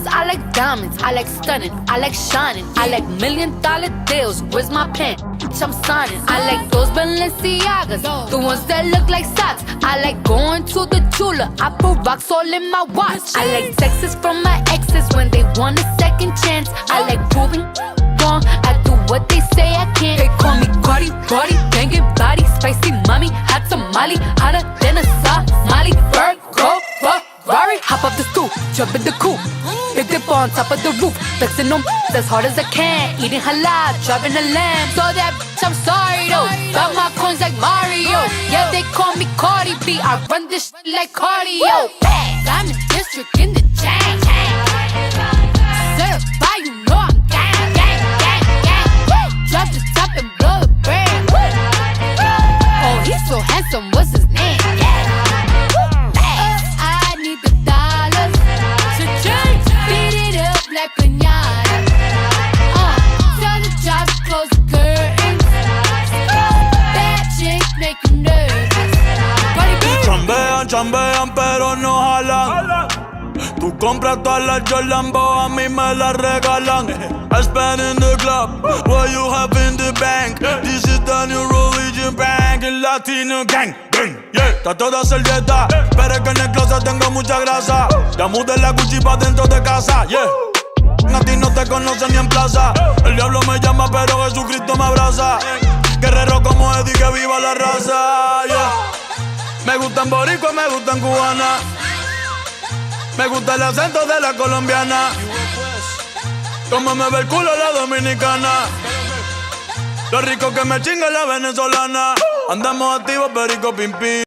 Cause I like diamonds, I like stunning, I like shining, I like $1 million deals. Where's my pen? Bitch, I'm signing. I like those Balenciagas, the ones that look like socks. I like going to the jeweler, I put rocks all in my watch. I like texts from my exes when they want a second chance. I like proving wrong, I do what they say I can't. They call me Cardi, Cardi, banging body, spicy mommy, hot tamale, hotter than a Somali. Virgo, Ferrari, hop off the stoop, jump in the coupe, big dip on top of the roof, flexing on as hard as I can, eating halal, driving a lamb. So that bitch, I'm sorry though, got my coins like Mario. Yeah, they call me Cardi B, I run this shit like cardio. I'm in district in the chain. Certified, you know I'm gang, gang, gang, gang. Drop the top and blow the brand. Oh, he's so handsome, what's his name? I need the dollars to change, beat it up like piñata. Tell the job to close the curtains. Bad chicks make you nervous. Chambean, chambean, pero no jalan. Tú compras todas las Jolambo, a mí me las regalan. I spend in the club, what you have in the bank. This is the new religion bank, el Latino gang, gang, yeah. Trato de hacer dieta, pero es que en el closet tengo mucha grasa. Ya mudé la Gucci pa' dentro de casa, yeah. A ti no te conocen ni en plaza. El diablo me llama, pero Jesucristo me abraza. Guerrero como Eddie, que viva la raza, yeah. Me gustan boricua, me gustan cubana. Me gusta el acento de la colombiana. Como me ve el culo la dominicana. Lo rico que me chinga la venezolana. Andamos activos, perico, pim, pim.